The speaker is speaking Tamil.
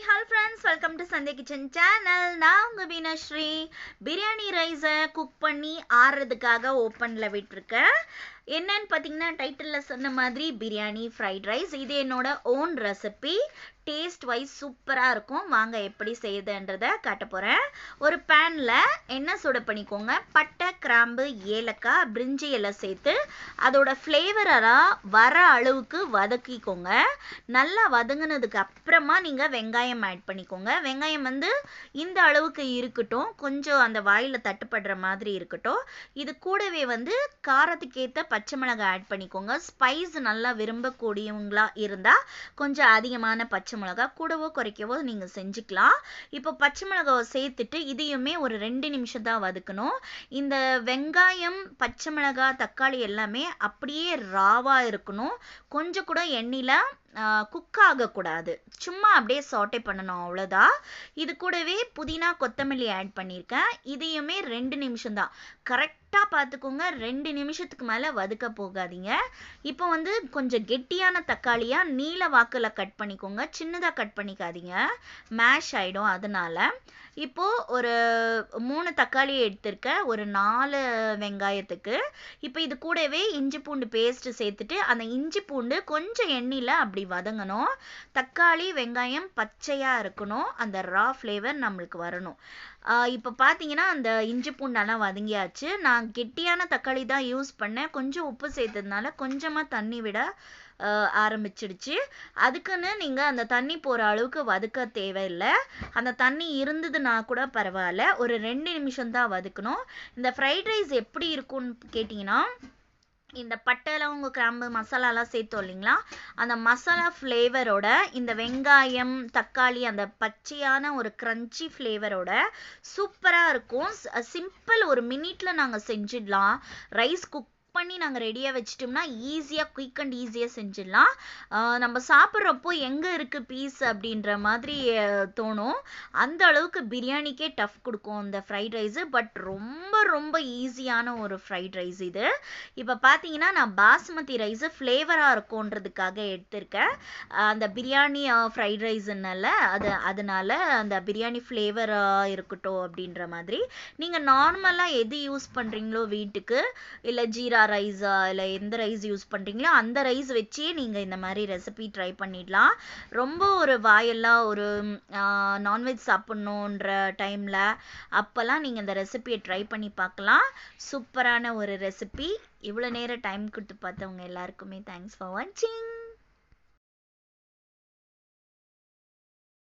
Hello friends, welcome to Sunday Kitchen channel. நான் உங்க வீணஸ்ரீ. பிரியாணி ரைஸை குக் பண்ணி ஆறுறதுக்காக ஓப்பனில் விட்டுருக்கேன். என்னன்னு பார்த்தீங்கன்னா டைட்டிலில் சொன்ன மாதிரி பிரியாணி ஃப்ரைட் ரைஸ். இது என்னோட ஓன் ரெசிபி. டேஸ்ட் வைஸ் சூப்பராக இருக்கும். வாங்க எப்படி செய்யுதுன்றதை காட்ட போகிறேன். ஒரு பேனில் எண்ணெய் சுட பண்ணிக்கோங்க. பட்டை, கிராம்பு, ஏலக்காய், பிரிஞ்சி இலை சேர்த்து அதோட ஃப்ளேவராக வர அளவுக்கு வதக்கிக்கோங்க. நல்லா வதங்கினதுக்கு அப்புறமா நீங்கள் வெங்காயம் ஆட் பண்ணிக்கோங்க. வெங்காயம் இந்த அளவுக்கு இருக்கட்டும், கொஞ்சம் அந்த வாயில் தட்டுப்படுற மாதிரி இருக்கட்டும். இது கூடவே காரத்துக்கு ஏற்ற பச்சை மிளகாய் ஆட் பண்ணிக்கோங்க. ஸ்பைஸ் நல்லா விரும்பக்கூடியவங்களா இருந்தால் கொஞ்சம் அதிகமான பச்சை மிளகாய் கூடவோ குறைக்கவோ நீங்கள் செஞ்சுக்கலாம். இப்போ பச்சை மிளகாவை சேர்த்துட்டு இதையுமே ஒரு 2 நிமிஷம் தான் வதக்கணும். இந்த வெங்காயம், பச்சை மிளகாய், தக்காளி எல்லாமே அப்படியே ராவாக இருக்கணும். கொஞ்சம் கூட எண்ணெயில் குக் ஆகக்கூடாது. சும்மா அப்படியே சாட்டே பண்ணணும், அவ்வளோதான். இது கூடவே புதினா, கொத்தமல்லி ஆட் பண்ணியிருக்கேன். இதையுமே 2 நிமிஷம் தான். கரெக்டாக பார்த்துக்கோங்க, 2 நிமிஷத்துக்கு மேலே வதக்க போகாதீங்க. இப்போ கொஞ்சம் கெட்டியான தக்காளியாக நீல வாக்கில் கட் பண்ணிக்கோங்க. சின்னதாக கட் பண்ணிக்காதீங்க, மேஷ் ஆகிடும். அதனால இப்போது ஒரு 3 தக்காளி எடுத்திருக்கேன், ஒரு 4 வெங்காயத்துக்கு. இப்போ இது கூடவே இஞ்சி பூண்டு பேஸ்ட்டு சேர்த்துட்டு அந்த இஞ்சி பூண்டு கொஞ்சம் எண்ணெயில் அப்படி வதங்கணும். தக்காளி, வெங்காயம் பச்சையாக இருக்கணும். அந்த ரா ஃப்ளேவர் நம்மளுக்கு வரணும். இப்போ பார்த்தீங்கன்னா அந்த இஞ்சி பூண்டெல்லாம் வதங்கியாச்சு. நான் கெட்டியான தக்காளி தான் யூஸ் பண்ணேன். கொஞ்சம் உப்பு சேர்த்ததுனால கொஞ்சமாக தண்ணி விட ஆரம்பிச்சிடுச்சு. அதுக்குன்னு நீங்கள் அந்த தண்ணி போகிற அளவுக்கு வதக்க தேவையில்லை. அந்த தண்ணி இருந்ததுன்னா கூட பரவாயில்ல. ஒரு 2 நிமிஷம் தான் வதக்கணும். இந்த ஃப்ரைட் ரைஸ் எப்படி இருக்கும்னு கேட்டிங்கன்னா, இந்த பட்டை, லவங்கம், கிராம்பு, மசாலாலாம் சேர்த்தோம் இல்லைங்களா, அந்த மசாலா ஃப்ளேவரோட இந்த வெங்காயம், தக்காளி அந்த பச்சையான ஒரு க்ரன்ச்சி ஃப்ளேவரோட சூப்பராக இருக்கும். சிம்பிள், ஒரு மினிட்ல நாங்கள் செஞ்சிடலாம். ரைஸ் குக் பண்ணி நாங்கள் ரெடியாக வச்சிட்டோம்னா ஈஸியாக, குயிக் அண்ட் ஈஸியாக செஞ்சிடலாம். நம்ம சாப்பிட்றப்போ எங்கே இருக்குது பீஸ் அப்படின்ற மாதிரி தோணும். அந்த அளவுக்கு பிரியாணிக்கே டஃப் கொடுக்கும் இந்த ஃப்ரைட் ரைஸு. பட் ரொம்ப ரொம்ப ஈஸியான ஒரு ஃப்ரைட் ரைஸ் இது. இப்போ பார்த்தீங்கன்னா நான் பாஸ்மதி ரைஸு ஃப்ளேவராக இருக்கும்ன்றதுக்காக எடுத்திருக்கேன். அந்த பிரியாணி ஃப்ரைட் ரைஸுனால அதனால அந்த பிரியாணி ஃப்ளேவராக இருக்கட்டும் அப்படின்ற மாதிரி. நீங்கள் நார்மலாக எது யூஸ் பண்ணுறீங்களோ வீட்டுக்கு, இல்லை ஜீரா ரைஸா இல்லை எந்த ரைஸ் யூஸ் பண்ணுறீங்களோ அந்த ரைஸ் வச்சே நீங்கள் இந்த மாதிரி ரெசிபி ட்ரை பண்ணிடலாம். ரொம்ப ஒரு வாயெல்லாம் ஒரு நான்வெஜ் சாப்பிட்ணுன்ற டைமில் அப்போல்லாம் நீங்கள் இந்த ரெசிபியை ட்ரை பண்ணி பார்க்கலாம். சூப்பரான ஒரு ரெசிபி. இவ்வளோ நேரம் டைம் கொடுத்து பார்த்தவங்க எல்லாருக்குமே தேங்க்ஸ் ஃபார் வாட்சிங்.